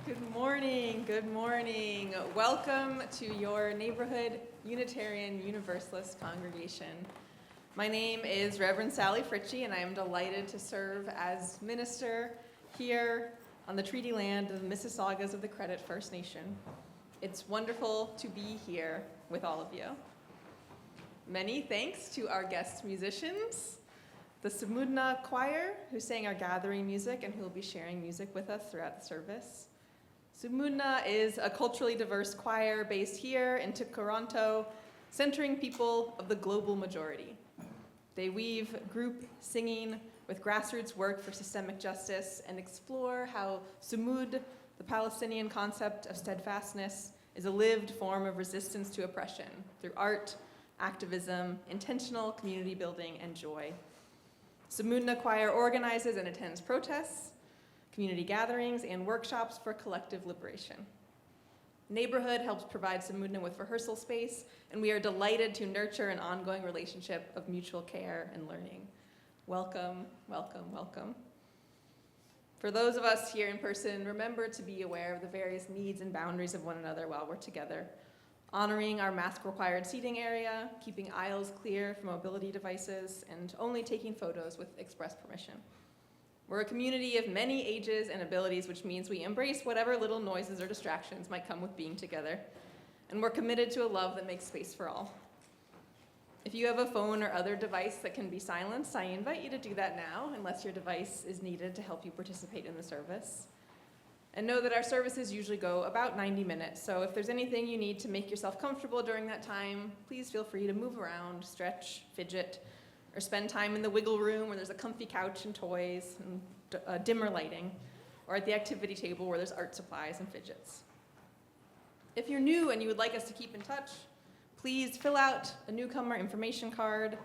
Good morning, good morning. Welcome to your neighborhood Unitarian Universalist congregation. My name is Reverend Sally Fritsche, and I am delighted to serve as minister here on the treaty land of the Mississaugas of the Credit First Nation. It's wonderful to be here with all of you. Many thanks to our guest musicians, the Sumudna Choir, who sang our gathering music and who will be sharing music with us throughout the service. Sumudna is a culturally diverse choir based here in Toronto, centering people of the global majority. They weave group singing with grassroots work for systemic justice and explore how Sumud, the Palestinian concept of steadfastness, is a lived form of resistance to oppression through art, activism, intentional community building, and joy. Sumudna Choir organizes and attends protests, community gatherings, and workshops for collective liberation. Neighborhood helps provide Sumudna with rehearsal space, and we are delighted to nurture an ongoing relationship of mutual care and learning. Welcome, welcome, welcome. For those of us here in person, remember to be aware of the various needs and boundaries of one another while we're together, honoring our mask-required seating area, keeping aisles clear from mobility devices, and only taking photos with express permission. We're a community of many ages and abilities, which means we embrace whatever little noises or distractions might come with being together. And we're committed to a love that makes space for all. If you have a phone or other device that can be silenced, I invite you to do that now, unless your device is needed to help you participate in the service. And know that our services usually go about 90 minutes, so if there's anything you need to make yourself comfortable during that time, please feel free to move around, stretch, fidget, or spend time in the wiggle room where there's a comfy couch and toys and dimmer lighting, or at the activity table where there's art supplies and fidgets. If you're new and you would like us to keep in touch, please fill out a newcomer information card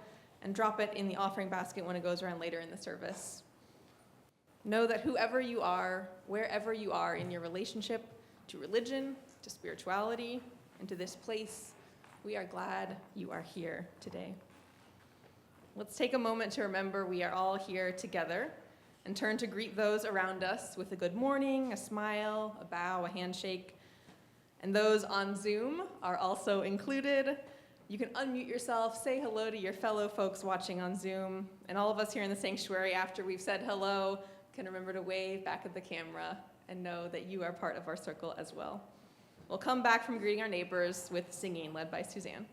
and drop it in the offering basket when it goes around later in the service. Know that whoever you are, wherever you are in your relationship to religion, to spirituality, and to this place, we are glad you are here today. Let's take a moment to remember we are all here together and turn to greet those around us with a good morning, a smile, a bow, a handshake. And those on Zoom are also included. You can unmute yourself, say hello to your fellow folks watching on Zoom, and all of us here in the sanctuary, after we've said hello, can remember to wave back at the camera and know that you are part of our circle as well. We'll come back from greeting our neighbors with singing led by Suzanne.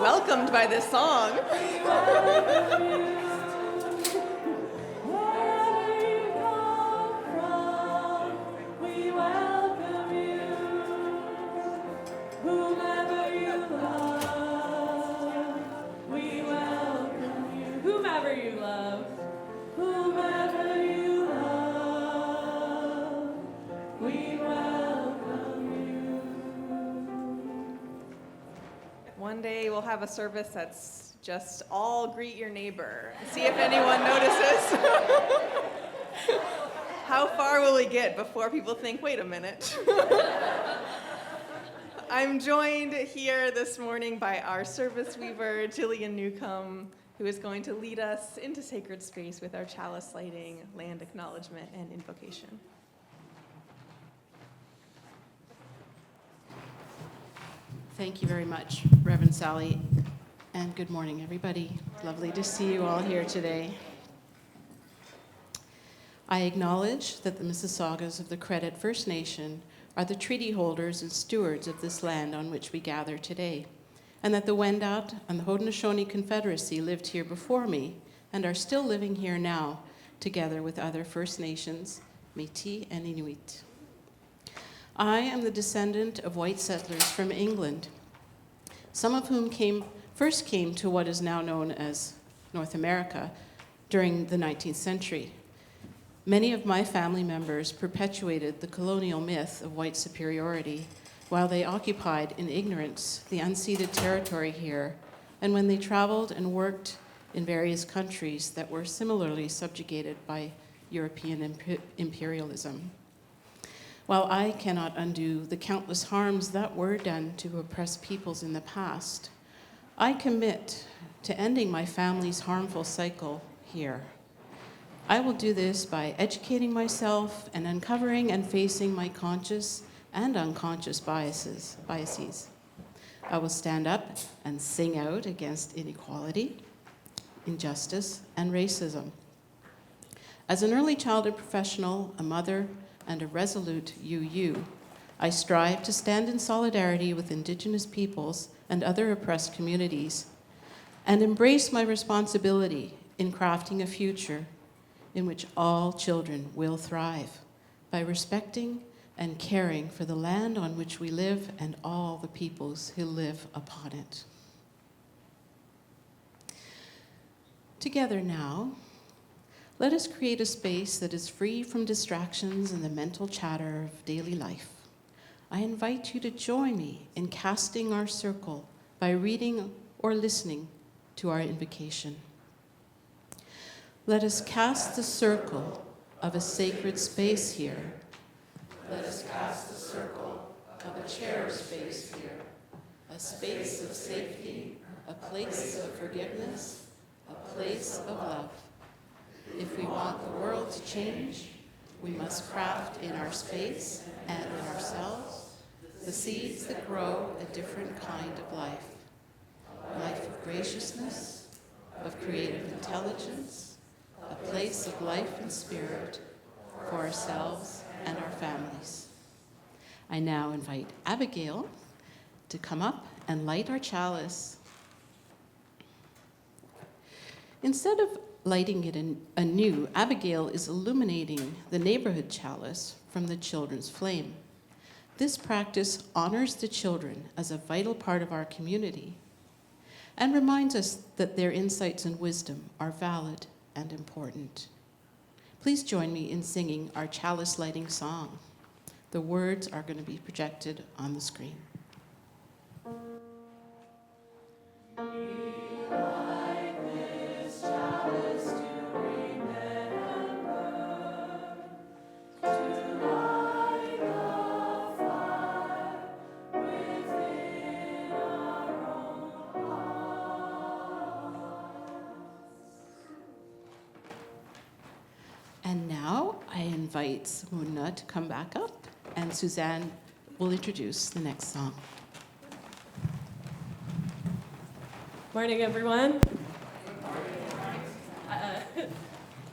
welcomed by this song. One day we'll have a service that's just all greet your neighbor. See if anyone notices. How far will we get before people think, wait a minute? I'm joined here this morning by our service weaver, Gillian Newcomb, who is going to lead us into sacred space with our chalice lighting, land acknowledgement, and invocation. Thank you very much, Reverend Sally, and good morning, everybody. Lovely to see you all here today. I acknowledge that the Mississaugas of the Credit First Nation are the treaty holders and stewards of this land on which we gather today, and that the Wendat and the Haudenosaunee Confederacy lived here before me and are still living here now, together with other First Nations, Métis and Inuit. I am the descendant of white settlers from England, some of whom first came to what is now known as North America during the 19th century. Many of my family members perpetuated the colonial myth of white superiority while they occupied in ignorance the unceded territory here, and when they traveled and worked in various countries that were similarly subjugated by European imperialism. While I cannot undo the countless harms that were done to oppressed peoples in the past, I commit to ending my family's harmful cycle here. I will do this by educating myself and uncovering and facing my conscious and unconscious biases. I will stand up and sing out against inequality, injustice, and racism. As an early childhood professional, a mother, and a resolute UU, I strive to stand in solidarity with Indigenous peoples and other oppressed communities, and embrace my responsibility in crafting a future in which all children will thrive by respecting and caring for the land on which we live and all the peoples who live upon it. Together now, let us create a space that is free from distractions and the mental chatter of daily life. I invite you to join me in casting our circle by reading or listening to our invocation. Let us cast the circle of a sacred space here. Let us cast the circle of a cherished space here, a space of safety, a place of forgiveness, a place of love. If we want the world to change, we must craft in our space and in ourselves the seeds that grow a different kind of life. A life of graciousness, of creative intelligence, a place of life and spirit for ourselves and our families. I now invite Abigail to come up and light our chalice. Instead of lighting it anew, Abigail is illuminating the neighborhood chalice from the children's flame. This practice honors the children as a vital part of our community and reminds us that their insights and wisdom are valid and important. Please join me in singing our chalice lighting song. The words are going to be projected on the screen. And now I invite Sumudna to come back up, and Suzanne will introduce the next song. Morning, everyone.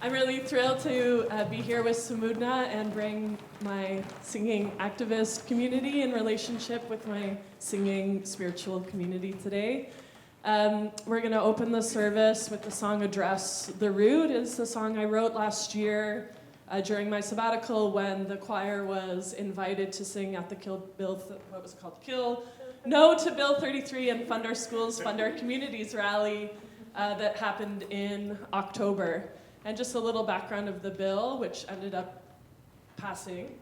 I'm really thrilled to be here with Sumudna and bring my singing activist community in relationship with my singing spiritual community today. We're going to open the service with the song Address the Rude. It's the song I wrote last year during my sabbatical when the choir was invited to sing at the Kill No to Bill 33 and Fund Our Schools, Fund Our Communities rally that happened in October. And just a little background of the bill, which ended up passing.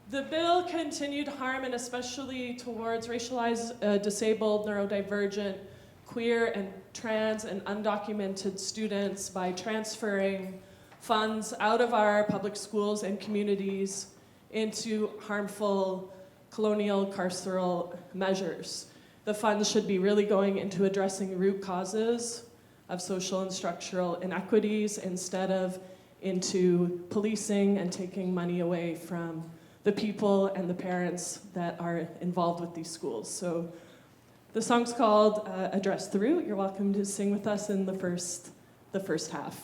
The bill continued harm, and especially towards racialized, disabled, neurodivergent, queer, and trans, and undocumented students by transferring funds out of our public schools and communities into harmful colonial carceral measures. The funds should be really going into addressing root causes of social and structural inequities instead of into policing and taking money away from the people and the parents that are involved with these schools. So the song's called Address the Root. You're welcome to sing with us in the first half.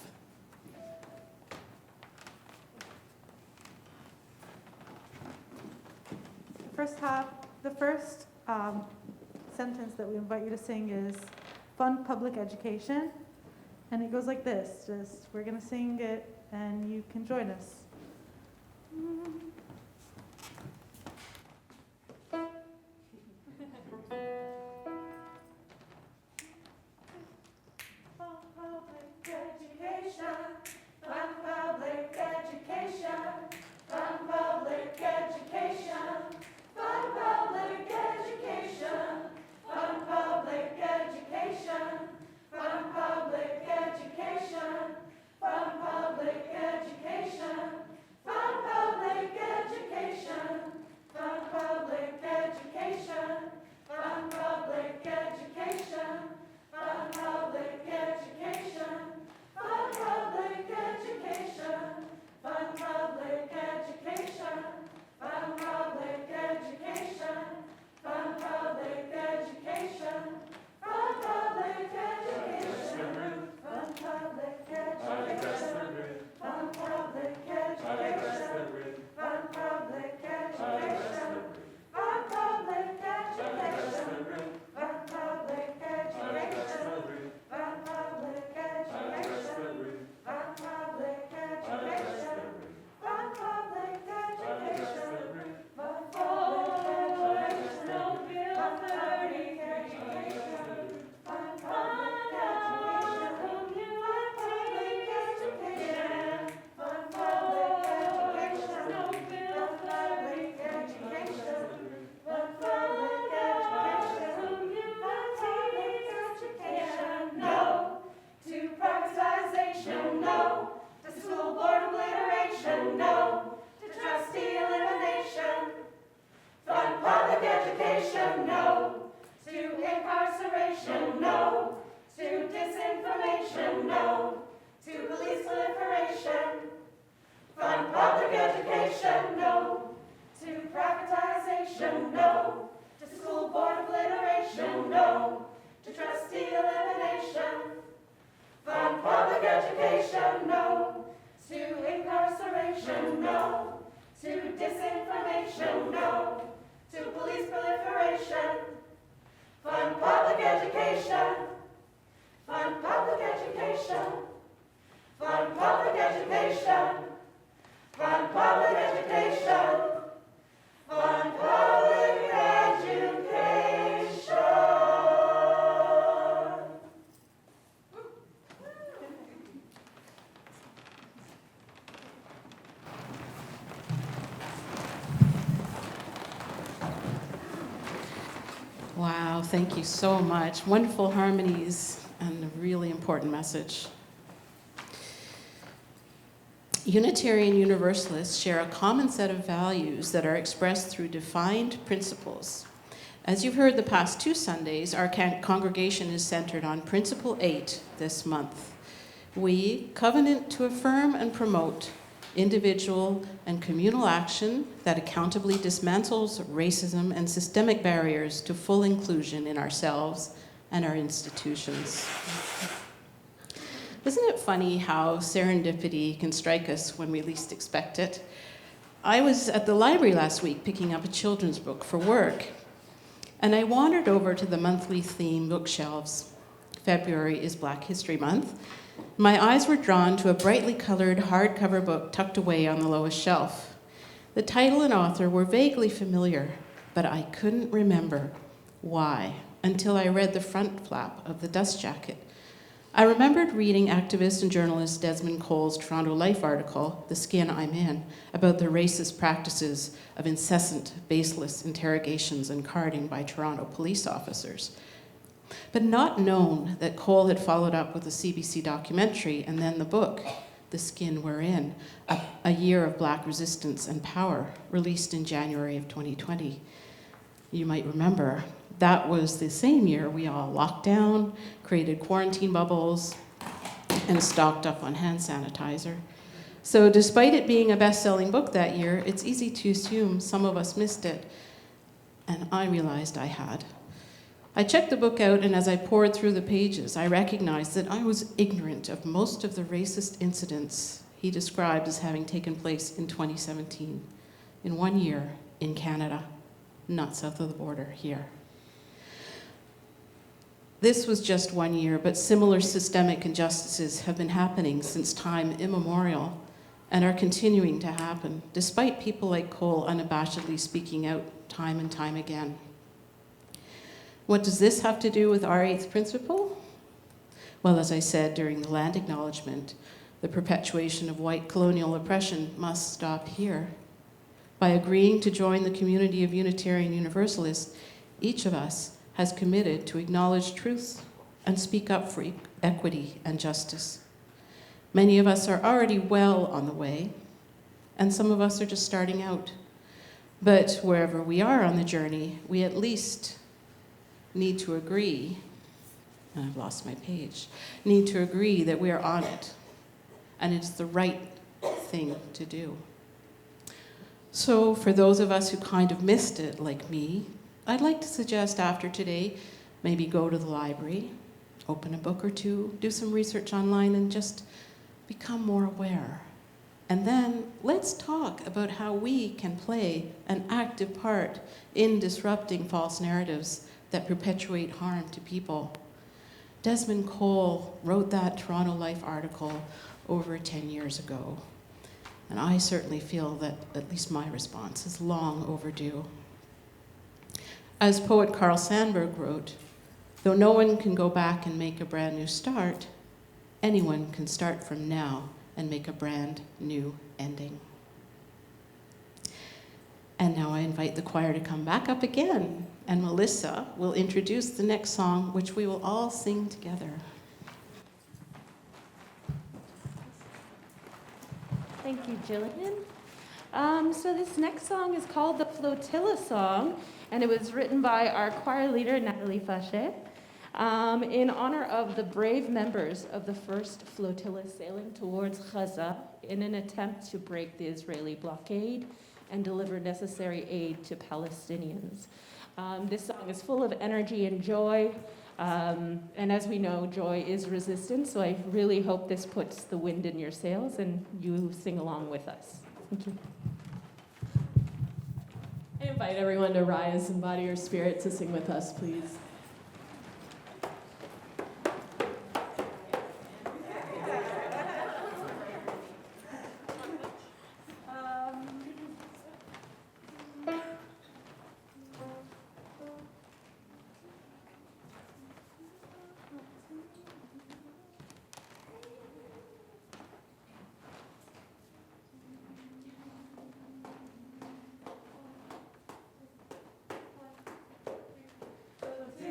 The first sentence that we invite you to sing is fund public education. And it goes like this, we're gonna sing it and you can join us. Wow, thank you so much. Wonderful harmonies and a really important message. Unitarian Universalists share a common set of values that are expressed through defined principles. As you've heard the past 2 Sundays, our congregation is centered on Principle 8 this month. We covenant to affirm and promote individual and communal action that accountably dismantles racism and systemic barriers to full inclusion in ourselves and our institutions. Isn't it funny how serendipity can strike us when we least expect it? I was at the library last week picking up a children's book for work, and I wandered over to the monthly theme bookshelves. February is Black History Month. My eyes were drawn to a brightly colored hardcover book tucked away on the lowest shelf. The title and author were vaguely familiar, but I couldn't remember why until I read the front flap of the dust jacket. I remembered reading activist and journalist Desmond Cole's Toronto Life article, The Skin I'm In, about the racist practices of incessant, baseless interrogations and carding by Toronto police officers, but not known that Cole had followed up with a CBC documentary and then the book, The Skin We're In, a year of Black resistance and power, released in January of 2020. You might remember, that was the same year we all locked down, created quarantine bubbles, and stocked up on hand sanitizer. So despite it being a best-selling book that year, it's easy to assume some of us missed it, and I realized I had. I checked the book out, and as I poured through the pages, I recognized that I was ignorant of most of the racist incidents he described as having taken place in 2017, in 1 year in Canada, not south of the border here. This was just 1 year, but similar systemic injustices have been happening since time immemorial and are continuing to happen, despite people like Cole unabashedly speaking out time and time again. What does this have to do with our eighth principle? Well, as I said during the land acknowledgement, the perpetuation of white colonial oppression must stop here. By agreeing to join the community of Unitarian Universalists, each of us has committed to acknowledge truth and speak up for equity and justice. Many of us are already well on the way, and some of us are just starting out. But wherever we are on the journey, we at least need to agree, and I've lost my page, need to agree that we are on it, and it's the right thing to do. So for those of us who kind of missed it, like me, I'd like to suggest after today, maybe go to the library, open a book or two, do some research online, and just become more aware. And then let's talk about how we can play an active part in disrupting false narratives that perpetuate harm to people. Desmond Cole wrote that Toronto Life article over 10 years ago. And I certainly feel that at least my response is long overdue. As poet Carl Sandburg wrote, though no one can go back and make a brand new start, anyone can start from now and make a brand new ending. And now I invite the choir to come back up again, and Melissa will introduce the next song, which we will all sing together. Thank you, Gillian. So this next song is called the Flotilla Song, and it was written by our choir leader, Natalie Fritsche, in honor of the brave members of the first flotilla sailing towards Gaza in an attempt to break the Israeli blockade and deliver necessary aid to Palestinians. This song is full of energy and joy, and as we know, joy is resistance, so I really hope this puts the wind in your sails and you sing along with us. Thank you. I invite everyone to rise and body your spirit to sing with us, please. Flotilla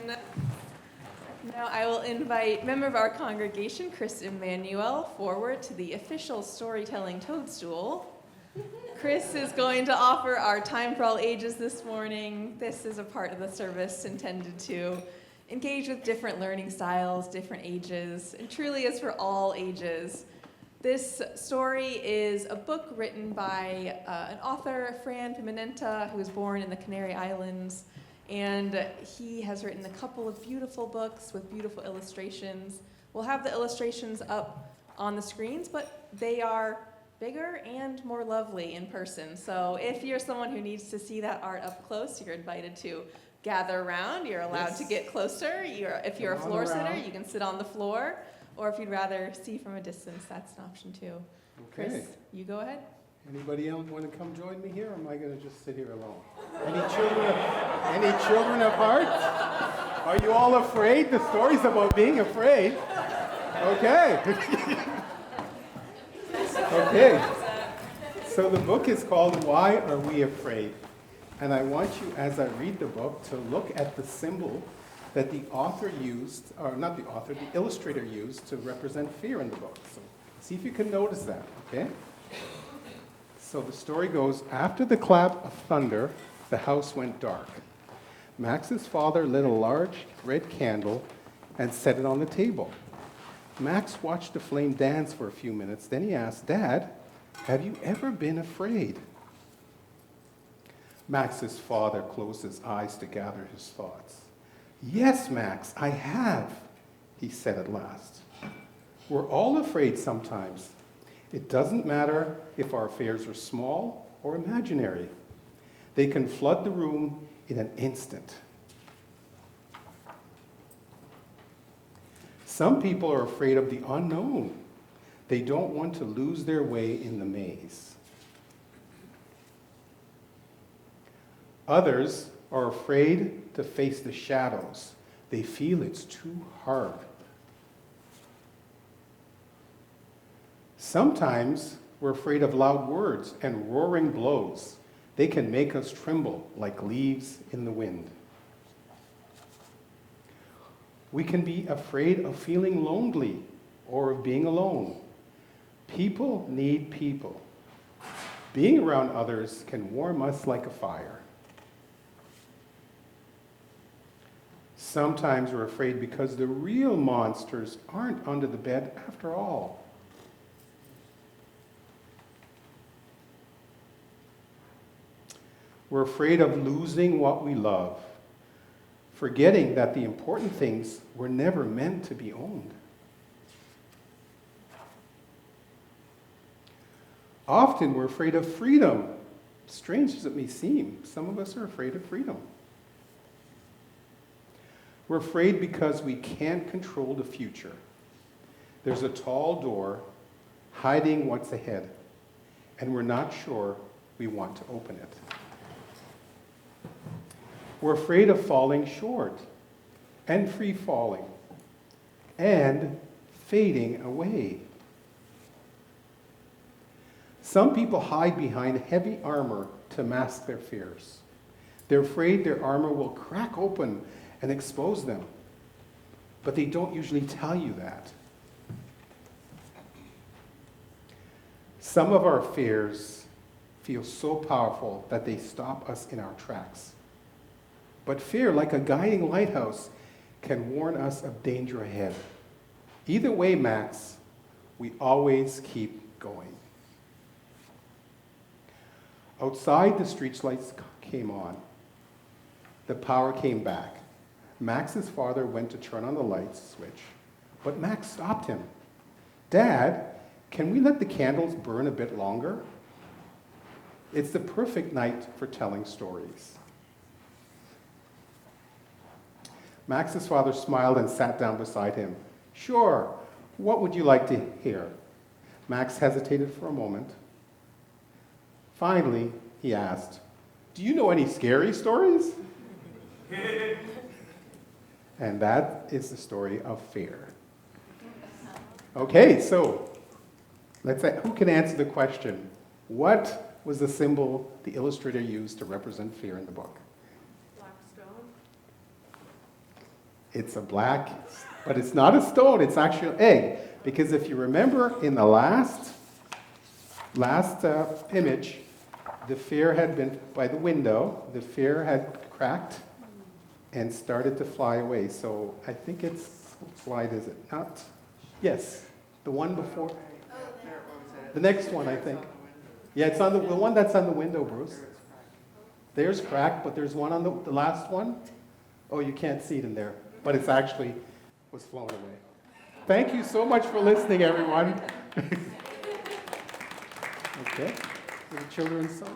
Now I will invite member of our congregation, Chris Emmanuel, forward to the official storytelling toadstool. Chris is going to offer our Time for All Ages this morning. This is a part of the service intended to engage with different learning styles, different ages, and truly is for all ages. This story is a book written by an author, Fran Pimenenta, who was born in the Canary Islands, and he has written a couple of beautiful books with beautiful illustrations. We'll have the illustrations up on the screens, but they are bigger and more lovely in person. So if you're someone who needs to see that art up close, you're invited to gather around. You're allowed to get closer. If you're a floor sitter, you can sit on the floor. Or if you'd rather see from a distance, that's an option too. Okay. Chris, you go ahead. Anybody else want to come join me here, or am I going to just sit here alone? Any children of heart? Are you all afraid? The story's about being afraid. Okay. Okay. So the book is called Why Are We Afraid? And I want you, as I read the book, to look at the symbol that the author used, or not the author, the illustrator used to represent fear in the book. So see if you can notice that, okay? So the story goes, after the clap of thunder, the house went dark. Max's father lit a large red candle and set it on the table. Max watched the flame dance for a few minutes. Then he asked, Dad, have you ever been afraid? Max's father closed his eyes to gather his thoughts. Yes, Max, I have, he said at last. We're all afraid sometimes. It doesn't matter if our fears are small or imaginary. They can flood the room in an instant. Some people are afraid of the unknown. They don't want to lose their way in the maze. Others are afraid to face the shadows. They feel it's too hard. Sometimes we're afraid of loud words and roaring blows. They can make us tremble like leaves in the wind. We can be afraid of feeling lonely or of being alone. People need people. Being around others can warm us like a fire. Sometimes we're afraid because the real monsters aren't under the bed after all. We're afraid of losing what we love, forgetting that the important things were never meant to be owned. Often we're afraid of freedom. Strange as it may seem, some of us are afraid of freedom. We're afraid because we can't control the future. There's a tall door hiding what's ahead, and we're not sure we want to open it. We're afraid of falling short and free falling and fading away. Some people hide behind heavy armor to mask their fears. They're afraid their armor will crack open and expose them, but they don't usually tell you that. Some of our fears feel so powerful that they stop us in our tracks. But fear, like a guiding lighthouse, can warn us of danger ahead. Either way, Max, we always keep going. Outside, the street lights came on. The power came back. Max's father went to turn on the light switch, but Max stopped him. Dad, can we let the candles burn a bit longer? It's the perfect night for telling stories. Max's father smiled and sat down beside him. Sure, what would you like to hear? Max hesitated for a moment. Finally, he asked, do you know any scary stories? And that is the story of fear. Okay, so let's say, who can answer the question? What was the symbol the illustrator used to represent fear in the book? Black stone. It's a black, but it's not a stone, it's actually an egg. Because if you remember in the last image, the fear had been by the window, the fear had cracked and started to fly away. So I think it's, what slide is it? Not, yes, the one before. The next one, I think. Yeah, it's on the one that's on the window, Bruce. There's cracked, but there's one on the last one. Oh, you can't see it in there, but it's actually was flown away. Thank you so much for listening, everyone. Okay, the children's song.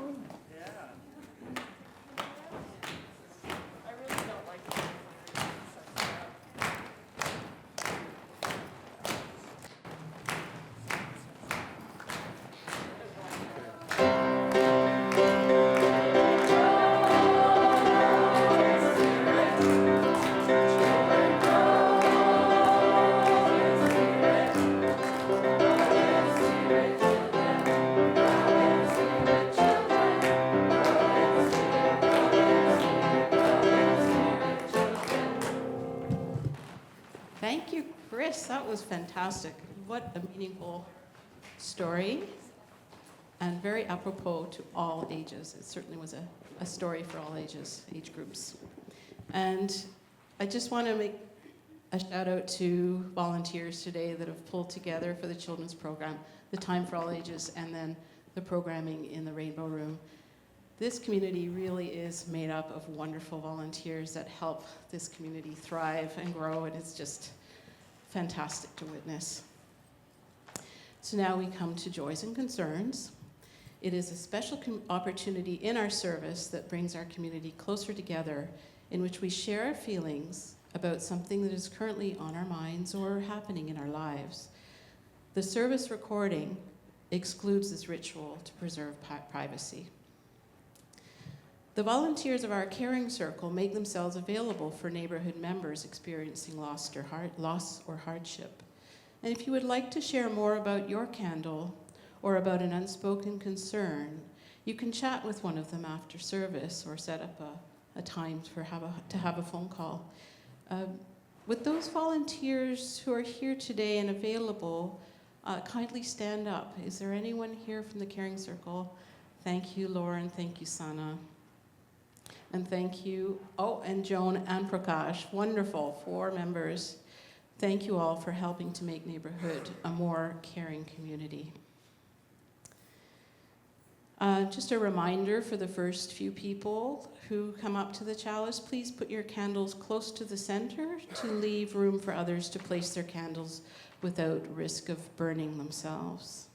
Thank you, Chris. That was fantastic. What a meaningful story, and very apropos to all ages. It certainly was a story for all ages, age groups. And I just want to make a shout out to volunteers today that have pulled together for the children's program, the Time for All Ages, and then the programming in the Rainbow Room. This community really is made up of wonderful volunteers that help this community thrive and grow, and it's just fantastic to witness. So now we come to joys and concerns. It is a special opportunity in our service that brings our community closer together, in which we share our feelings about something that is currently on our minds or happening in our lives. The service recording excludes this ritual to preserve privacy. The volunteers of our caring circle make themselves available for neighborhood members experiencing loss or hardship. And if you would like to share more about your candle or about an unspoken concern, you can chat with one of them after service or set up a time to have a phone call. With those volunteers who are here today and available, kindly stand up. Is there anyone here from the caring circle? Thank you, Lauren. Thank you, Sana. And thank you, and Joan and Prakash, wonderful, 4 members. Thank you all for helping to make neighborhood a more caring community. Just a reminder for the first few people who come up to the chalice, please put your candles close to the center to leave room for others to place their candles without risk of burning themselves.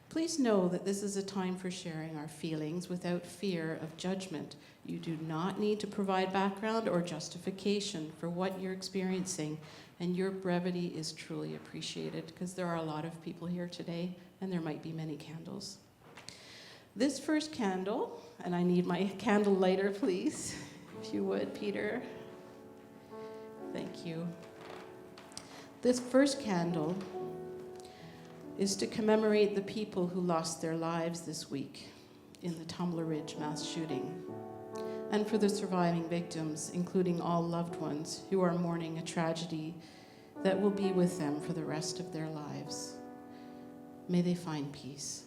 Please know that this is a time for sharing our feelings without fear of judgment. You do not need to provide background or justification for what you're experiencing, and your brevity is truly appreciated because there are a lot of people here today and there might be many candles. This first candle, and I need my candle lighter, please, if you would, Peter. Thank you. This first candle is to commemorate the people who lost their lives this week in the Tumbler Ridge mass shooting, and for the surviving victims, including all loved ones who are mourning a tragedy that will be with them for the rest of their lives. May they find peace.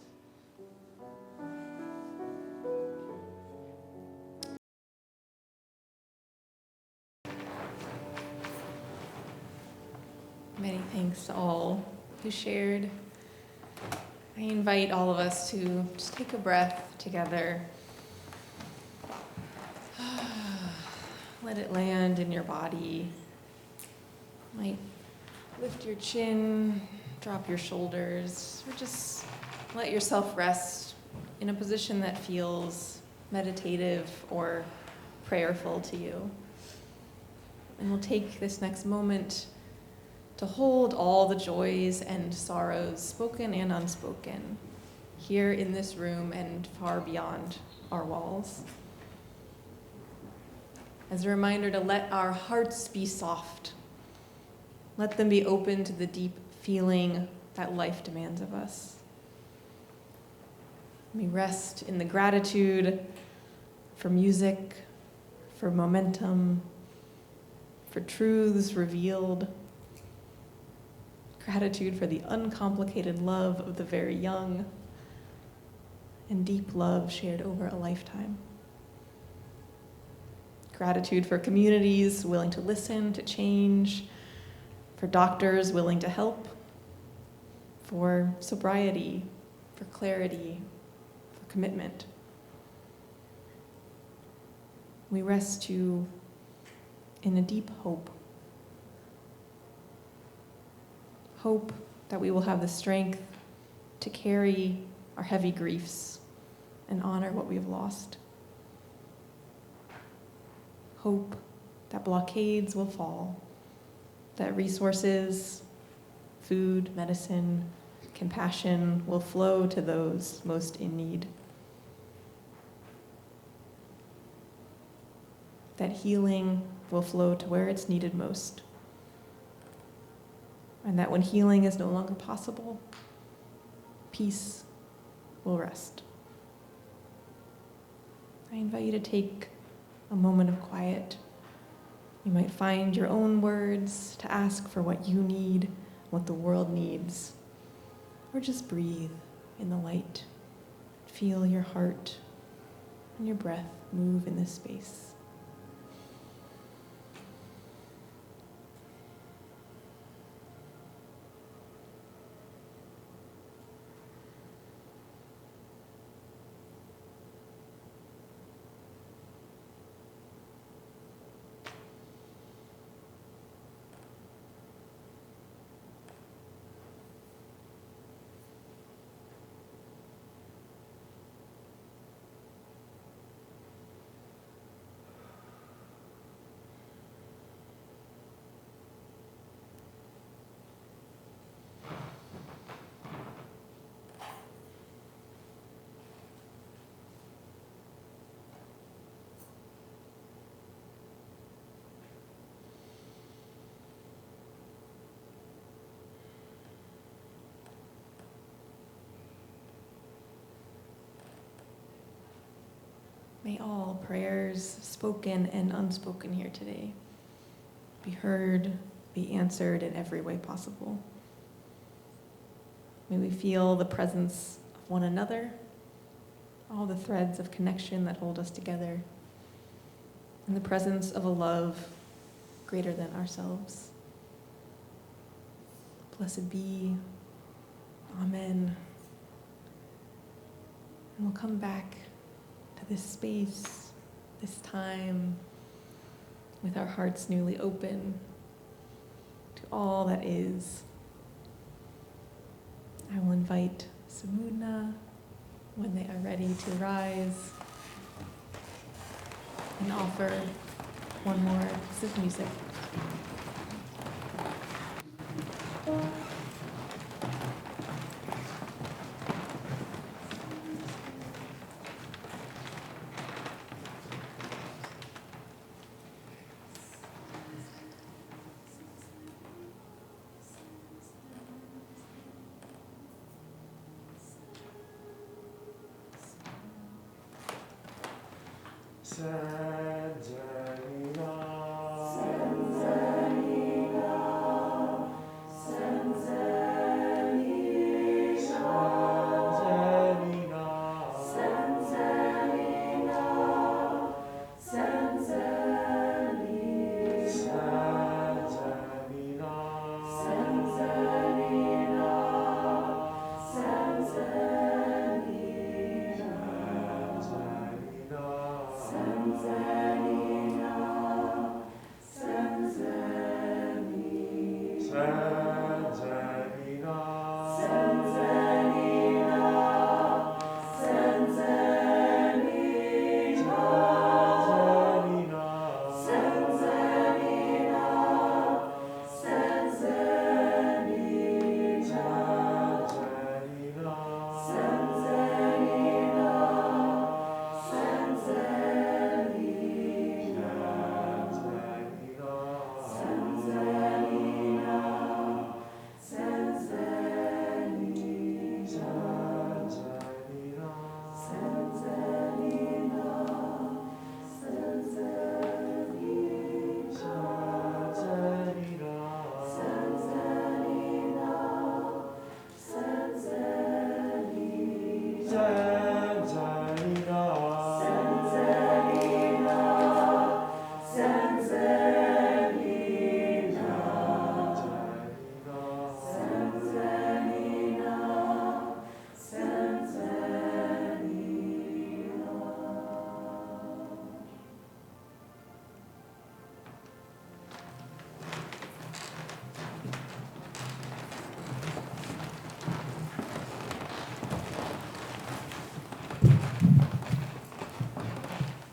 Many thanks to all who shared. I invite all of us to just take a breath together. Let it land in your body. Might lift your chin, drop your shoulders, or just let yourself rest in a position that feels meditative or prayerful to you. And we'll take this next moment to hold all the joys and sorrows, spoken and unspoken, here in this room and far beyond our walls. As a reminder to let our hearts be soft. Let them be open to the deep feeling that life demands of us. We rest in the gratitude for music, for momentum, for truths revealed, gratitude for the uncomplicated love of the very young, and deep love shared over a lifetime. Gratitude for communities willing to listen, to change, for doctors willing to help, for sobriety, for clarity, for commitment. We rest in a deep hope. Hope that we will have the strength to carry our heavy griefs and honor what we have lost. Hope that blockades will fall, that resources, food, medicine, compassion will flow to those most in need. That healing will flow to where it's needed most. And that when healing is no longer possible, peace will rest. I invite you to take a moment of quiet. You might find your own words to ask for what you need, what the world needs, or just breathe in the light. Feel your heart and your breath move in this space. May all prayers, spoken and unspoken here today, be heard, be answered in every way possible. May we feel the presence of one another, all the threads of connection that hold us together, and the presence of a love greater than ourselves. Blessed be. Amen. And we'll come back to this space, this time, with our hearts newly open to all that is. I will invite Sumudna, when they are ready, to rise and offer one more piece of music.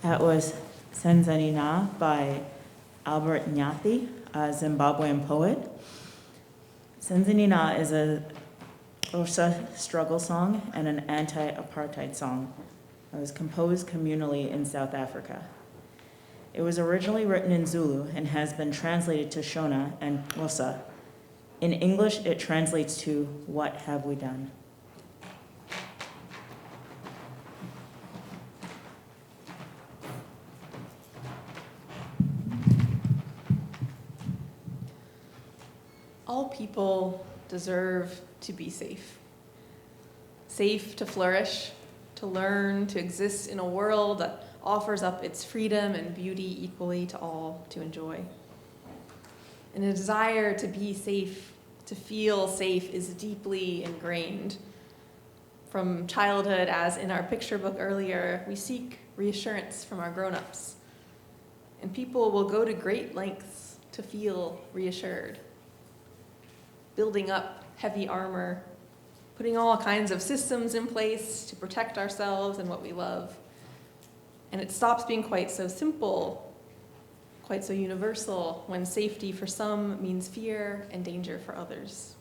That was Senzanina by Albert Nyathi, a Zimbabwean poet. Senzanina is a Xhosa struggle song and an anti-apartheid song. It was composed communally in South Africa. It was originally written in Zulu and has been translated to Shona and Xhosa. In English, it translates to, "What have we done?" All people deserve to be safe. Safe to flourish, to learn, to exist in a world that offers up its freedom and beauty equally to all to enjoy. And a desire to be safe, to feel safe, is deeply ingrained. From childhood, as in our picture book earlier, we seek reassurance from our grown-ups. And people will go to great lengths to feel reassured. Building up heavy armor, putting all kinds of systems in place to protect ourselves and what we love. And it stops being quite so simple, quite so universal, when safety for some means fear and danger for others.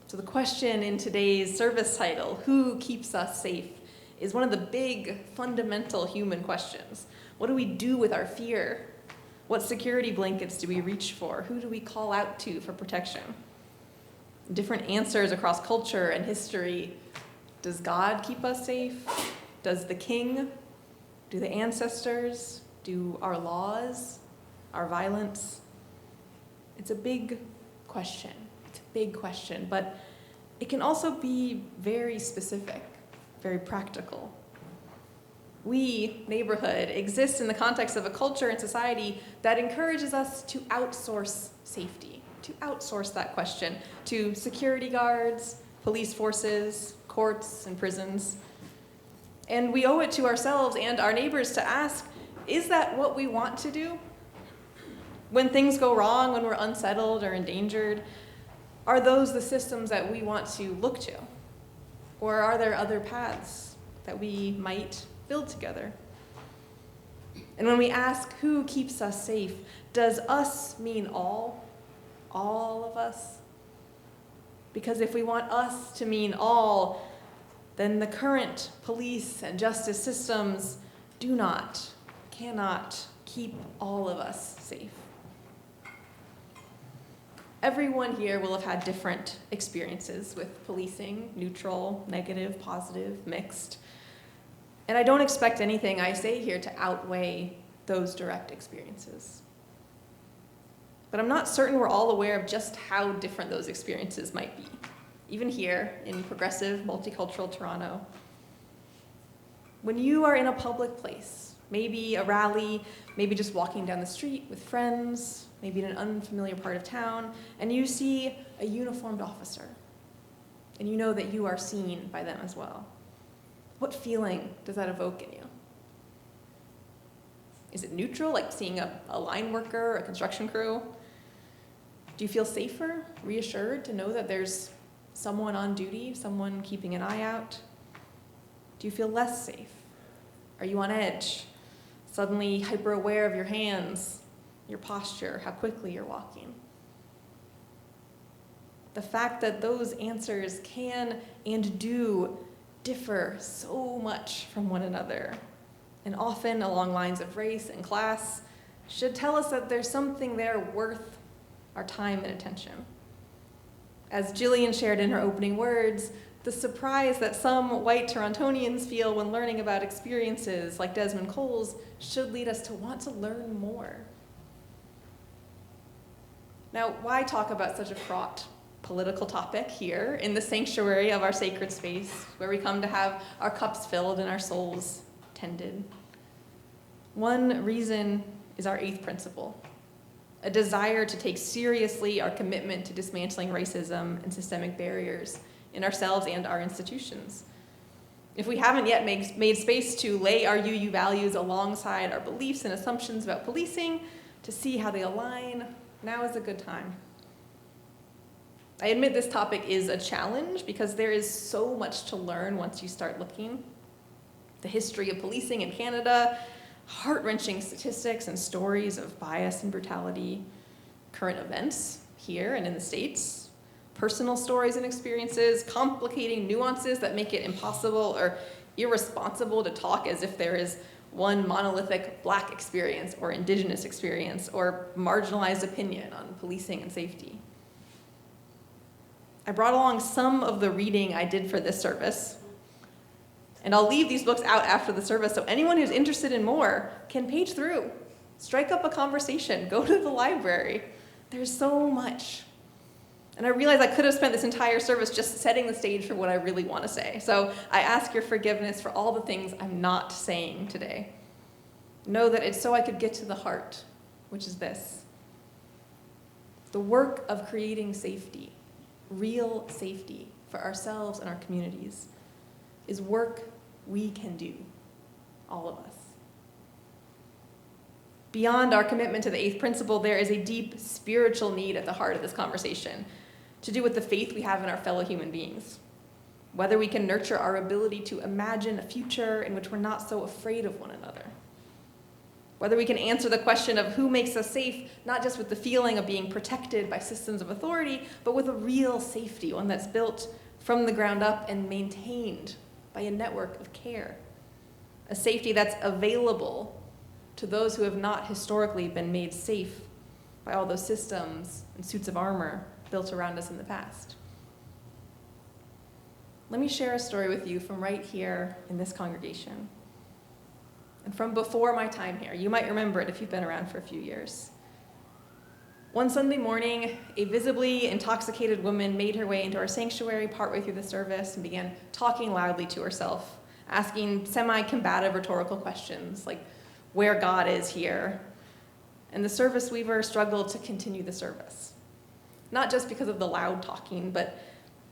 So the question in today's service title, "Who keeps us safe?" is one of the big, fundamental human questions. What do we do with our fear? What security blankets do we reach for? Who do we call out to for protection? Different answers across culture and history. Does God keep us safe? Does the king? Do the ancestors? Do our laws? Our violence? It's a big question. It's a big question, but it can also be very specific, very practical. We, neighborhood, exist in the context of a culture and society that encourages us to outsource safety, to outsource that question to security guards, police forces, courts, and prisons. And we owe it to ourselves and our neighbors to ask, is that what we want to do? When things go wrong, when we're unsettled or endangered, are those the systems that we want to look to? Or are there other paths that we might build together? And when we ask who keeps us safe, does us mean all of us? Because if we want us to mean all, then the current police and justice systems cannot keep all of us safe. Everyone here will have had different experiences with policing, neutral, negative, positive, mixed. And I don't expect anything I say here to outweigh those direct experiences. But I'm not certain we're all aware of just how different those experiences might be, even here in progressive, multicultural Toronto. When you are in a public place, maybe a rally, maybe just walking down the street with friends, maybe in an unfamiliar part of town, and you see a uniformed officer, and you know that you are seen by them as well. What feeling does that evoke in you? Is it neutral, like seeing a line worker or a construction crew? Do you feel safer, reassured to know that there's someone on duty, someone keeping an eye out? Do you feel less safe? Are you on edge, suddenly hyper aware of your hands, your posture, how quickly you're walking? The fact that those answers can and do differ so much from one another, and often along lines of race and class, should tell us that there's something there worth our time and attention. As Gillian shared in her opening words, the surprise that some white Torontonians feel when learning about experiences like Desmond Cole's should lead us to want to learn more. Now, why talk about such a fraught political topic here in the sanctuary of our sacred space, where we come to have our cups filled and our souls tended? One reason is our eighth principle, a desire to take seriously our commitment to dismantling racism and systemic barriers in ourselves and our institutions. If we haven't yet made space to lay our UU values alongside our beliefs and assumptions about policing to see how they align, now is a good time. I admit this topic is a challenge because there is so much to learn once you start looking. the history of policing in Canada, heart-wrenching statistics and stories of bias and brutality, current events here and in the States, personal stories and experiences, complicating nuances that make it impossible or irresponsible to talk as if there is one monolithic Black experience or Indigenous experience or marginalized opinion on policing and safety. I brought along some of the reading I did for this service, and I'll leave these books out after the service so anyone who's interested in more can page through, strike up a conversation, go to the library. There's so much. And I realized I could have spent this entire service just setting the stage for what I really want to say. So I ask your forgiveness for all the things I'm not saying today. Know that it's so I could get to the heart, which is this. The work of creating safety, real safety for ourselves and our communities, is work we can do, all of us. Beyond our commitment to the eighth principle, there is a deep spiritual need at the heart of this conversation, to do with the faith we have in our fellow human beings. Whether we can nurture our ability to imagine a future in which we're not so afraid of one another. Whether we can answer the question of who makes us safe, not just with the feeling of being protected by systems of authority, but with a real safety, one that's built from the ground up and maintained by a network of care. A safety that's available to those who have not historically been made safe by all those systems and suits of armor built around us in the past. Let me share a story with you from right here in this congregation, and from before my time here. You might remember it if you've been around for a few years. One Sunday morning, a visibly intoxicated woman made her way into our sanctuary partway through the service and began talking loudly to herself, asking semi-combative rhetorical questions like where God is here. And the service weaver struggled to continue the service. Not just because of the loud talking, but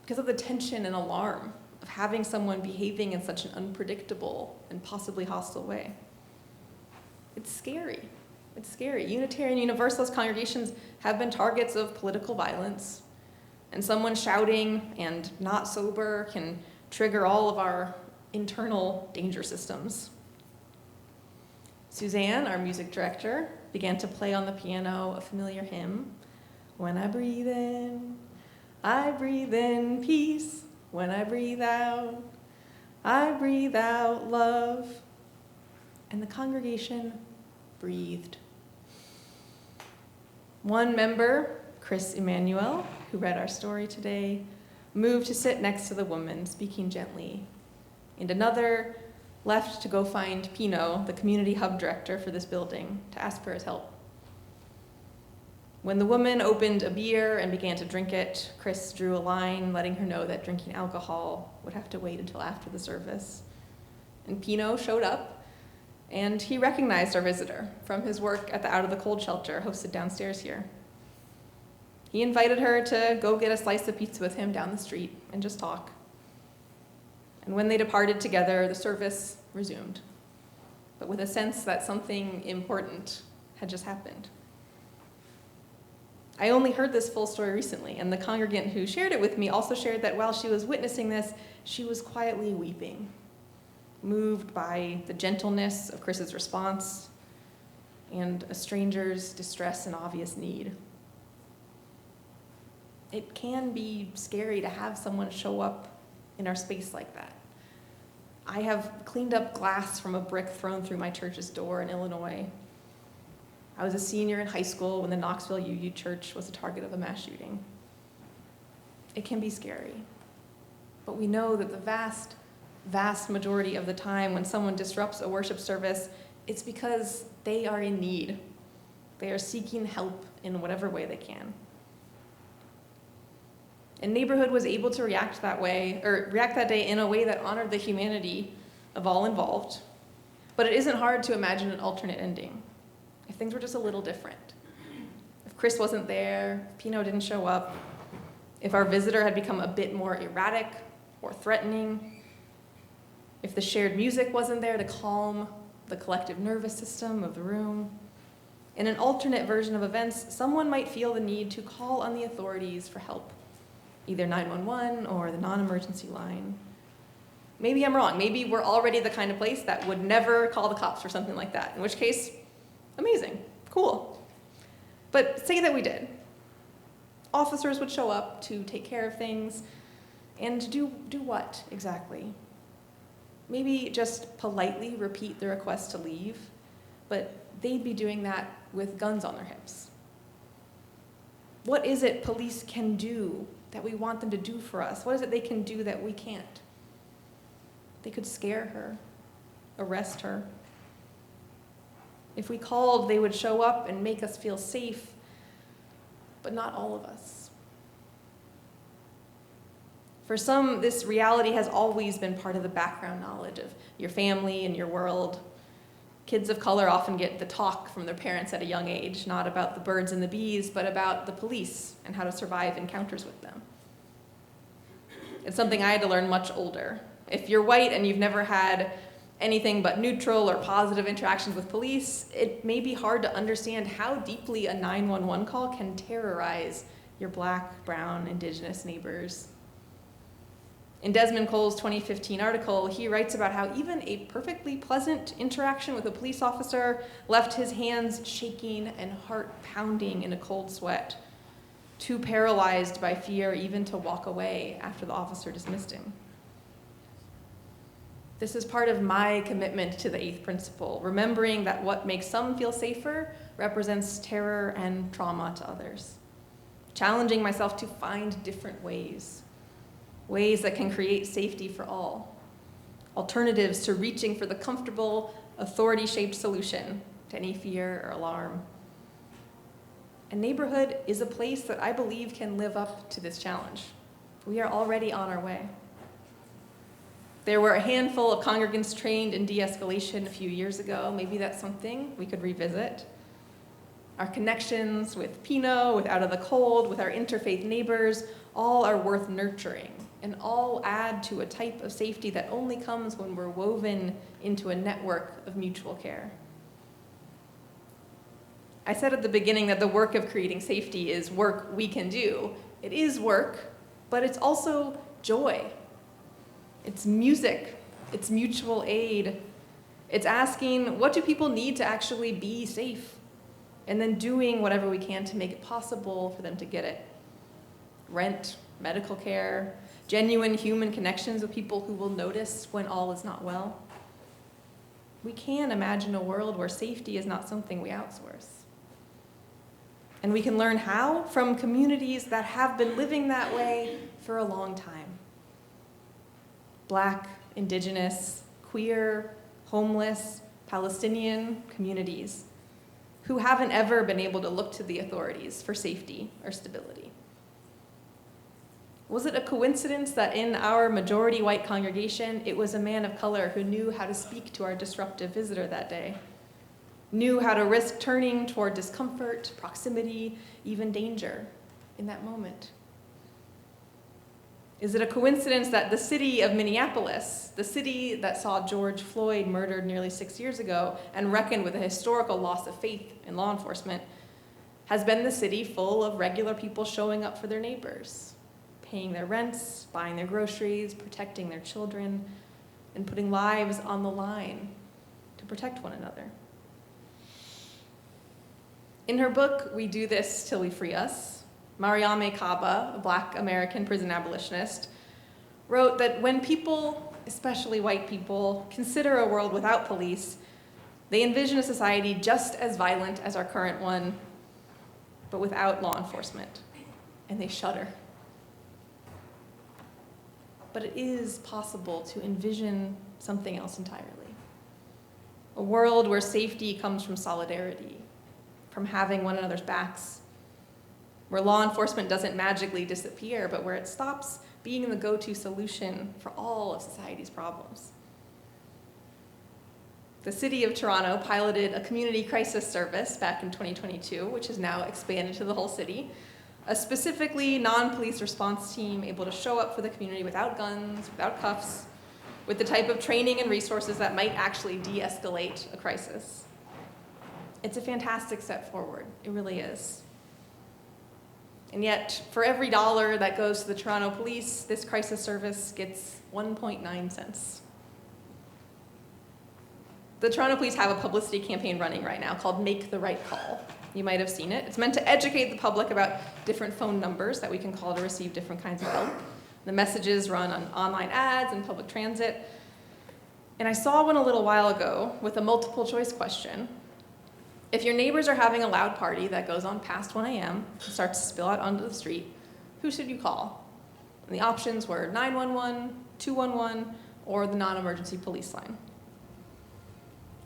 because of the tension and alarm of having someone behaving in such an unpredictable and possibly hostile way. It's scary. It's scary. Unitarian Universalist congregations have been targets of political violence, and someone shouting and not sober can trigger all of our internal danger systems. Suzanne, our music director, began to play on the piano a familiar hymn. When I breathe in peace. When I breathe out love. And the congregation breathed. One member, Chris Emmanuel, who read our story today, moved to sit next to the woman, speaking gently. And another left to go find Pino, the community hub director for this building, to ask for his help. When the woman opened a beer and began to drink it, Chris drew a line, letting her know that drinking alcohol would have to wait until after the service. And Pino showed up, and he recognized our visitor from his work at the Out of the Cold shelter hosted downstairs here. He invited her to go get a slice of pizza with him down the street and just talk. And when they departed together, the service resumed, but with a sense that something important had just happened. I only heard this full story recently, and the congregant who shared it with me also shared that while she was witnessing this, she was quietly weeping, moved by the gentleness of Chris's response and a stranger's distress and obvious need. It can be scary to have someone show up in our space like that. I have cleaned up glass from a brick thrown through my church's door in Illinois. I was a senior in high school when the Knoxville UU Church was the target of a mass shooting. It can be scary, but we know that the vast, vast majority of the time when someone disrupts a worship service, it's because they are in need. They are seeking help in whatever way they can. And Neighborhood was able to react that day in a way that honored the humanity of all involved. But it isn't hard to imagine an alternate ending if things were just a little different. If Chris wasn't there, if Pino didn't show up, if our visitor had become a bit more erratic or threatening, if the shared music wasn't there to calm the collective nervous system of the room. In an alternate version of events, someone might feel the need to call on the authorities for help, either 911 or the non-emergency line. Maybe I'm wrong. Maybe we're already the kind of place that would never call the cops for something like that, in which case, amazing, cool. But say that we did. Officers would show up to take care of things, and do what exactly? Maybe just politely repeat the request to leave, but they'd be doing that with guns on their hips. What is it police can do that we want them to do for us? What is it they can do that we can't? They could scare her, arrest her. If we called, they would show up and make us feel safe, but not all of us. For some, this reality has always been part of the background knowledge of your family and your world. Kids of color often get the talk from their parents at a young age, not about the birds and the bees, but about the police and how to survive encounters with them. It's something I had to learn much older. If you're white and you've never had anything but neutral or positive interactions with police, it may be hard to understand how deeply a 911 call can terrorize your Black, brown, indigenous neighbors. In Desmond Cole's 2015 article, he writes about how even a perfectly pleasant interaction with a police officer left his hands shaking and heart pounding in a cold sweat, too paralyzed by fear even to walk away after the officer dismissed him. This is part of my commitment to the eighth principle, remembering that what makes some feel safer represents terror and trauma to others. Challenging myself to find different ways that can create safety for all. Alternatives to reaching for the comfortable, authority-shaped solution to any fear or alarm. A neighborhood is a place that I believe can live up to this challenge. We are already on our way. There were a handful of congregants trained in de-escalation a few years ago. Maybe that's something we could revisit. Our connections with Pinot, with Out of the Cold, with our interfaith neighbors, all are worth nurturing and all add to a type of safety that only comes when we're woven into a network of mutual care. I said at the beginning that the work of creating safety is work we can do. It is work, but it's also joy. It's music, it's mutual aid. It's asking, what do people need to actually be safe? And then doing whatever we can to make it possible for them to get it. Rent, medical care, genuine human connections with people who will notice when all is not well. We can imagine a world where safety is not something we outsource. And we can learn how from communities that have been living that way for a long time. Black, indigenous, queer, homeless, Palestinian communities who haven't ever been able to look to the authorities for safety or stability. Was it a coincidence that in our majority white congregation, it was a man of color who knew how to speak to our disruptive visitor that day, knew how to risk turning toward discomfort, proximity, even danger in that moment? Is it a coincidence that the city of Minneapolis, the city that saw George Floyd murdered nearly 6 years ago and reckoned with a historical loss of faith in law enforcement, has been the city full of regular people showing up for their neighbors, paying their rents, buying their groceries, protecting their children, and putting lives on the line to protect one another? In her book, We Do This Till We Free Us, Mariame Kaba, a Black American prison abolitionist, wrote that when people, especially white people, consider a world without police, they envision a society just as violent as our current one, but without law enforcement, and they shudder. But it is possible to envision something else entirely. A world where safety comes from solidarity, from having one another's backs, where law enforcement doesn't magically disappear, but where it stops being the go-to solution for all of society's problems. The city of Toronto piloted a community crisis service back in 2022, which has now expanded to the whole city, a specifically non-police response team able to show up for the community without guns, without cuffs, with the type of training and resources that might actually de-escalate a crisis. It's a fantastic step forward, it really is. And yet, for every dollar that goes to the Toronto Police, this crisis service gets 1.9 cents. The Toronto Police have a publicity campaign running right now called Make the Right Call. You might have seen it. It's meant to educate the public about different phone numbers that we can call to receive different kinds of help. The messages run on online ads and public transit. And I saw one a little while ago with a multiple choice question. If your neighbors are having a loud party that goes on past 1 a.m. and starts to spill out onto the street, who should you call? And the options were 911, 211, or the non-emergency police line.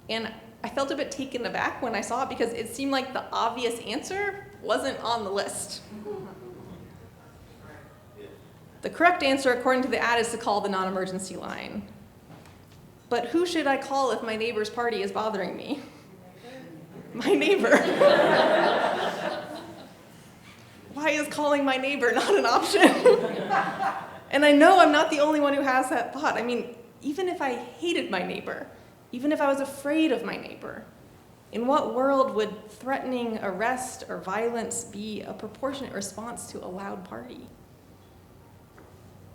And I felt a bit taken aback when I saw it because it seemed like the obvious answer wasn't on the list. The correct answer, according to the ad, is to call the non-emergency line. But who should I call if my neighbor's party is bothering me? My neighbor. Why is calling my neighbor not an option? And I know I'm not the only one who has that thought. I mean, even if I hated my neighbor, even if I was afraid of my neighbor, in what world would threatening arrest or violence be a proportionate response to a loud party?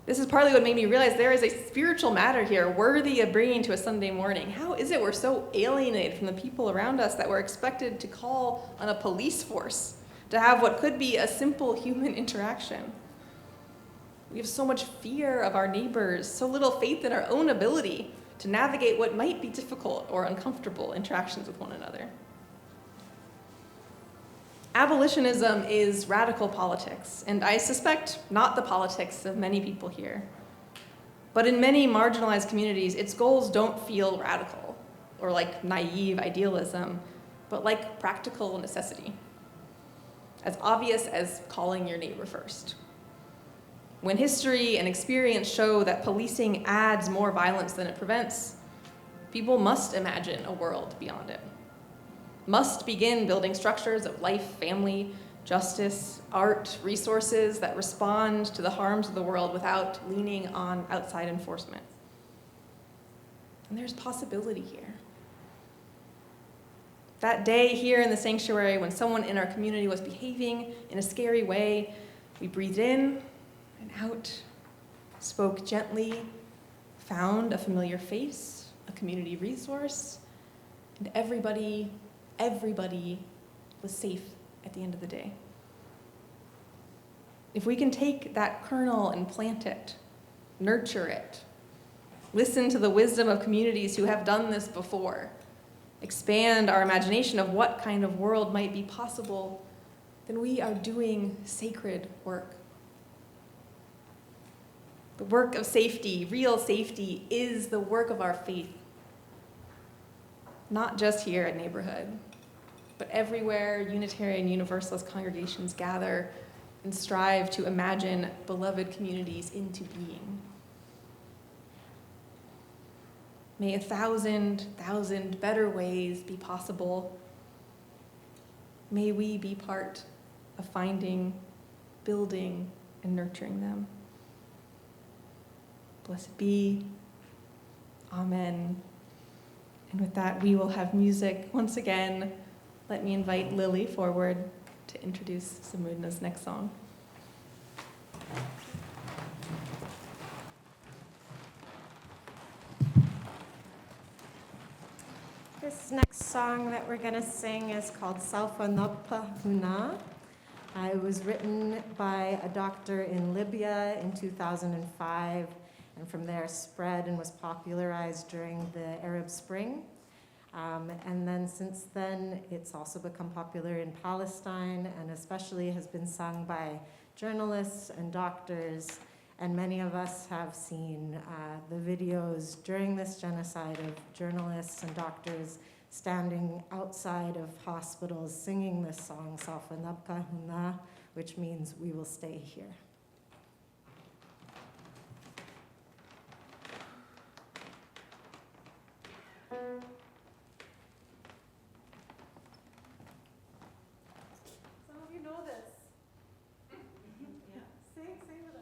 This is partly what made me realize there is a spiritual matter here worthy of bringing to a Sunday morning. How is it we're so alienated from the people around us that we're expected to call on a police force to have what could be a simple human interaction? We have so much fear of our neighbors, so little faith in our own ability to navigate what might be difficult or uncomfortable interactions with one another. Abolitionism is radical politics, and I suspect not the politics of many people here. But in many marginalized communities, its goals don't feel radical or like naive idealism, but like practical necessity, as obvious as calling your neighbor first. When history and experience show that policing adds more violence than it prevents, people must imagine a world beyond it. Must begin building structures of life, family, justice, art, resources that respond to the harms of the world without leaning on outside enforcement. And there's possibility here. That day here in the sanctuary when someone in our community was behaving in a scary way, we breathed in and out, spoke gently, found a familiar face, a community resource, and everybody was safe at the end of the day. If we can take that kernel and plant it, nurture it, listen to the wisdom of communities who have done this before, expand our imagination of what kind of world might be possible, then we are doing sacred work. The work of safety, real safety, is the work of our faith. Not just here at Neighborhood, but everywhere Unitarian Universalist congregations gather and strive to imagine beloved communities into being. May 1,000 better ways be possible. May we be part of finding, building, and nurturing them. Blessed be. Amen. And with that, we will have music once again. Let me invite Lily forward to introduce Sumudna's next song. This next song that we're going to sing is called Sumudna. It was written by a doctor in Libya in 2005, and from there spread and was popularized during the Arab Spring. And then since then, it's also become popular in Palestine, and especially has been sung by journalists and doctors. And many of us have seen the videos during this genocide of journalists and doctors standing outside of hospitals singing this song, Sumudna, which means we will stay here. Some of you know this. Yeah. Sing with us.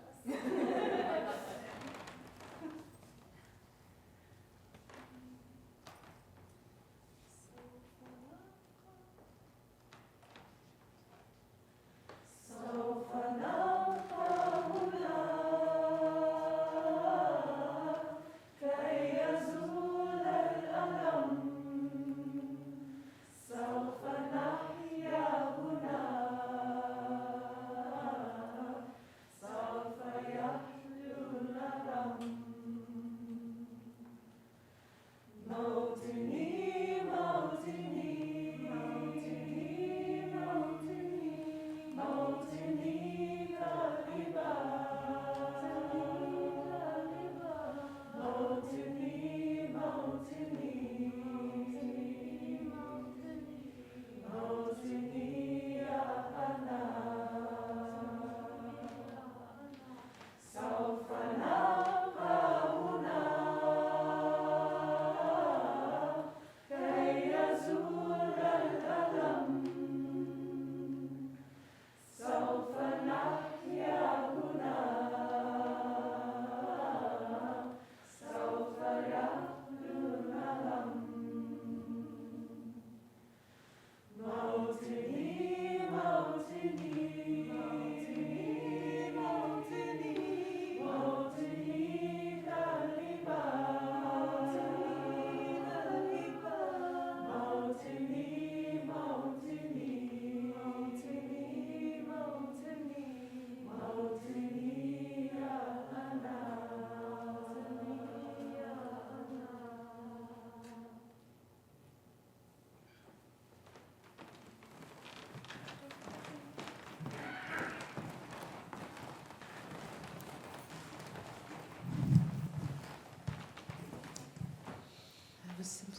So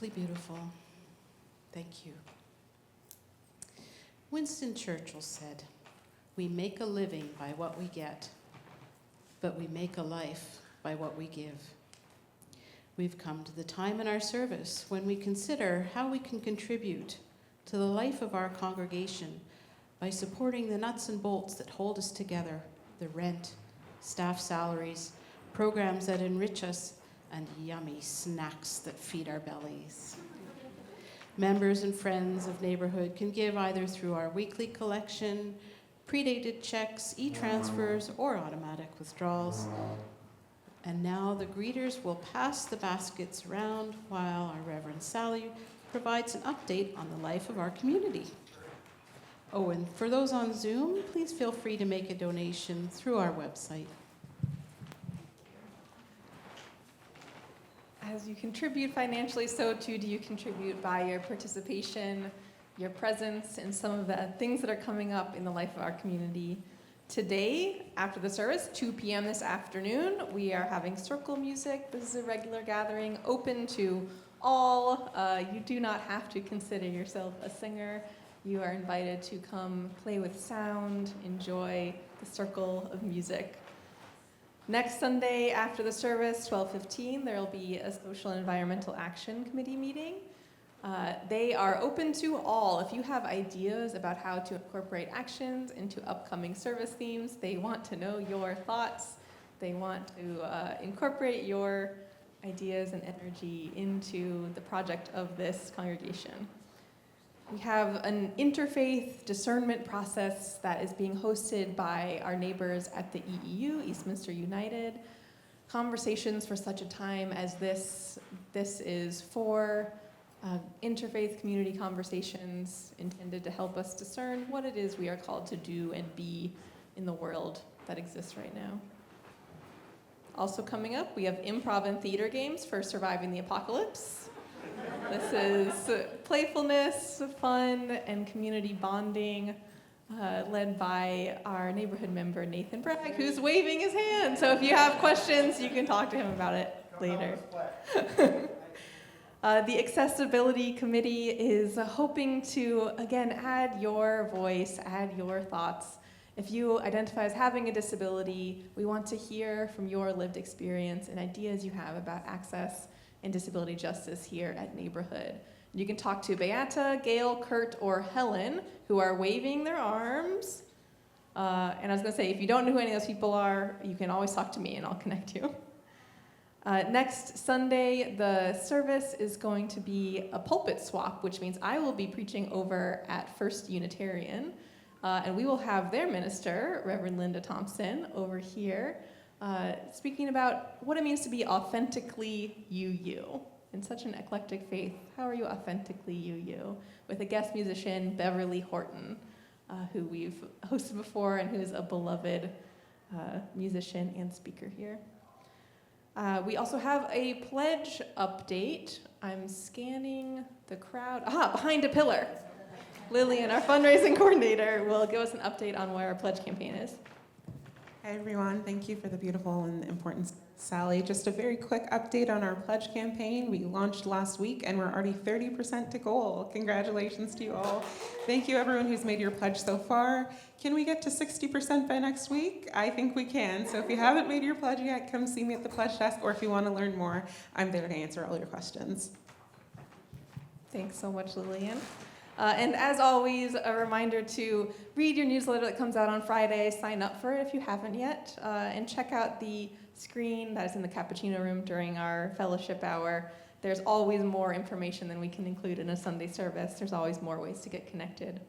simply beautiful. Thank you. Winston Churchill said, "We make a living by what we get, but we make a life by what we give." We've come to the time in our service when we consider how we can contribute to the life of our congregation by supporting the nuts and bolts that hold us together, the rent, staff salaries, programs that enrich us, and yummy snacks that feed our bellies. Members and friends of Neighborhood can give either through our weekly collection, predated checks, e-transfers, or automatic withdrawals. And now the greeters will pass the baskets around while our Reverend Sally provides an update on the life of our community. Oh, and for those on Zoom, please feel free to make a donation through our website. As you contribute financially, so too do you contribute by your participation, your presence, and some of the things that are coming up in the life of our community. Today, after the service, 2 p.m. this afternoon, we are having circle music. This is a regular gathering open to all. You do not have to consider yourself a singer. You are invited to come play with sound, enjoy the circle of music. Next Sunday after the service, 12:15, there will be a Social and Environmental Action Committee meeting. They are open to all. If you have ideas about how to incorporate actions into upcoming service themes, they want to know your thoughts. They want to incorporate your ideas and energy into the project of this congregation. We have an interfaith discernment process that is being hosted by our neighbors at the EEU, Eastminster United. Conversations for such a time as this is for interfaith community conversations intended to help us discern what it is we are called to do and be in the world that exists right now. Also coming up, we have improv and theater games for surviving the apocalypse. This is playfulness, fun, and community bonding, led by our neighborhood member, Nathan Bragg, who's waving his hand. So if you have questions, you can talk to him about it later. The Accessibility Committee is hoping to, again, add your voice, add your thoughts. If you identify as having a disability, we want to hear from your lived experience and ideas you have about access and disability justice here at Neighborhood. You can talk to Beata, Gail, Kurt, or Helen, who are waving their arms. And I was gonna say, if you don't know who any of those people are, you can always talk to me and I'll connect you. Next Sunday, the service is going to be a pulpit swap, which means I will be preaching over at First Unitarian, and we will have their minister, Reverend Linda Thompson, over here, speaking about what it means to be authentically you. In such an eclectic faith, how are you authentically you? With a guest musician, Beverly Horton, who we've hosted before and who is a beloved musician and speaker here. We also have a pledge update. I'm scanning the crowd. Behind a pillar. Lillian, our fundraising coordinator, will give us an update on where our pledge campaign is. Hi everyone, thank you for the beautiful and important Sally. Just a very quick update on our pledge campaign. We launched last week and we're already 30% to goal. Congratulations to you all. Thank you everyone who's made your pledge so far. Can we get to 60% by next week? I think we can. So if you haven't made your pledge yet, come see me at the pledge desk, or if you want to learn more, I'm there to answer all your questions. Thanks so much, Lillian. And as always, a reminder to read your newsletter that comes out on Friday, sign up for it if you haven't yet, and check out the screen that is in the cappuccino room during our fellowship hour. There's always more information than we can include in a Sunday service. There's always more ways to get connected.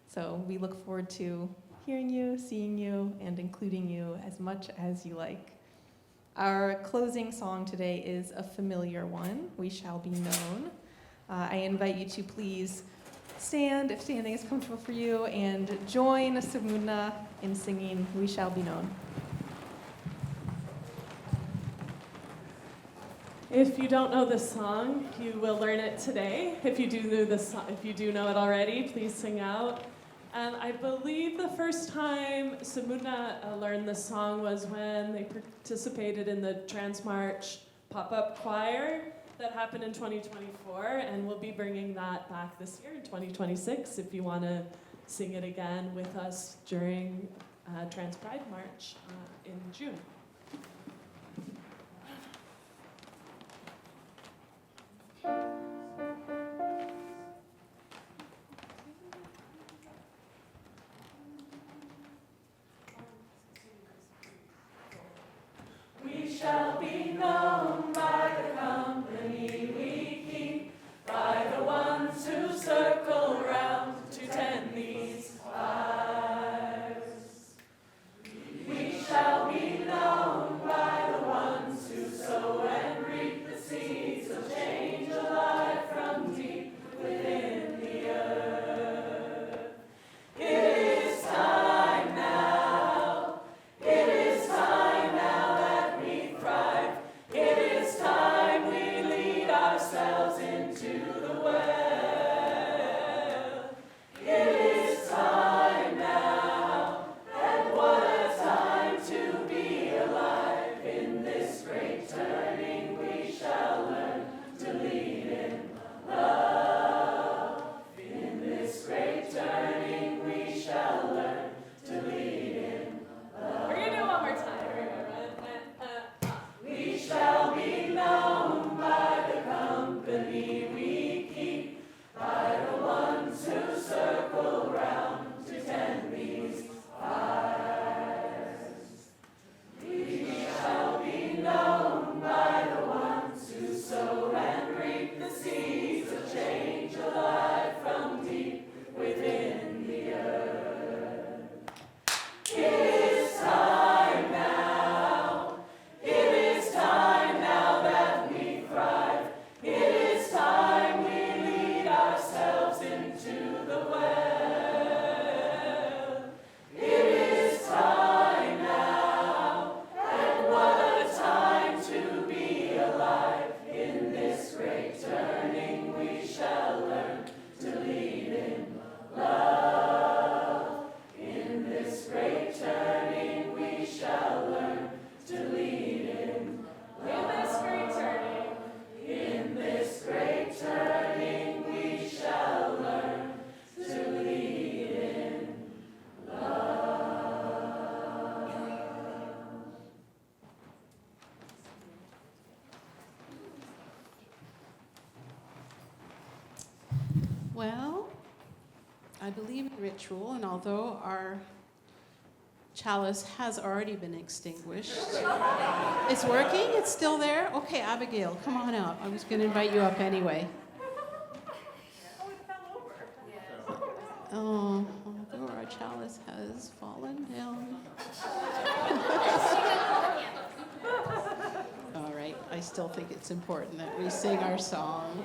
So we look forward to hearing you, seeing you, and including you as much as you like. Our closing song today is a familiar one, We Shall Be Known. I invite you to please stand if standing is comfortable for you and join Sumudna in singing We Shall Be Known. If you don't know this song, you will learn it today. If you do know it already, please sing out. And I believe the first time Sumudna learned this song was when they participated in the Trans March pop-up choir. that happened in 2024, and we'll be bringing that back this year in 2026 if you want to sing it again with us during Trans Pride March in June. We shall be known by the company we keep, by the ones who circle round to tend these fires. We shall be known by the ones who sow and reap the seeds of change alive from deep within the earth. It is time now. It is time now that we thrive. It is time we lead ourselves into the well. It is time now, and what a time to be alive. In this great turning we shall learn to lead in love. In this great turning we shall learn to lead in love. We're gonna do it one more time. Here we go. We shall be known by the company we keep, by the ones who circle round to tend these fires. We shall be known by the ones who sow and reap the seeds of change alive from deep within the earth. It is time now. It is time now that we thrive. It is time we lead ourselves into the well. It is time now, and what a time to be alive. In this great turning we shall learn to lead in love. In this great turning we shall learn to lead in love. In this great turning. In this great turning we shall learn to lead in love. Well, I believe in ritual, and although our chalice has already been extinguished, it's working? It's still there? Okay, Abigail, come on out. I was going to invite you up anyway. Oh, although our chalice has fallen down. All right, I still think it's important that we sing our song.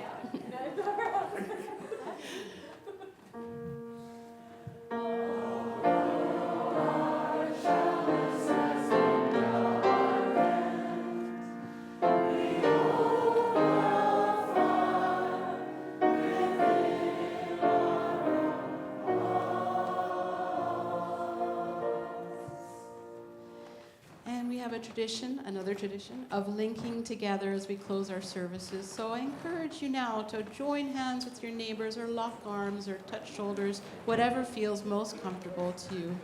Another tradition of linking together as we close our services. So I encourage you now to join hands with your neighbors or lock arms or touch shoulders, whatever feels most comfortable to you.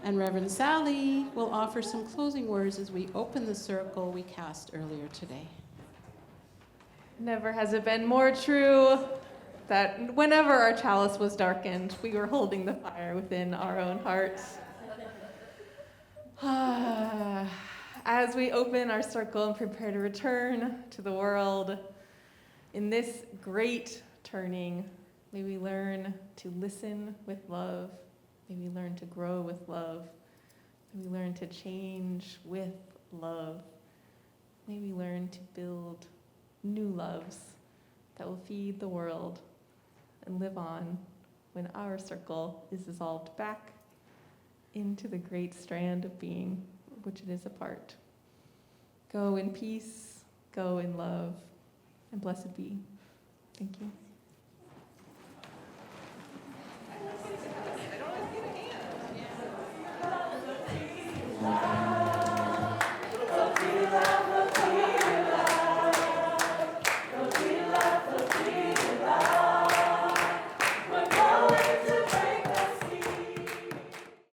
And Reverend Sally will offer some closing words as we open the circle we cast earlier today. Never has it been more true that whenever our chalice was darkened, we were holding the fire within our own hearts. As we open our circle and prepare to return to the world, in this great turning, may we learn to listen with love. May we learn to grow with love. May we learn to change with love. May we learn to build new loves that will feed the world and live on when our circle is dissolved back into the great strand of being which it is a part. Go in peace, go in love, and blessed be. Thank you.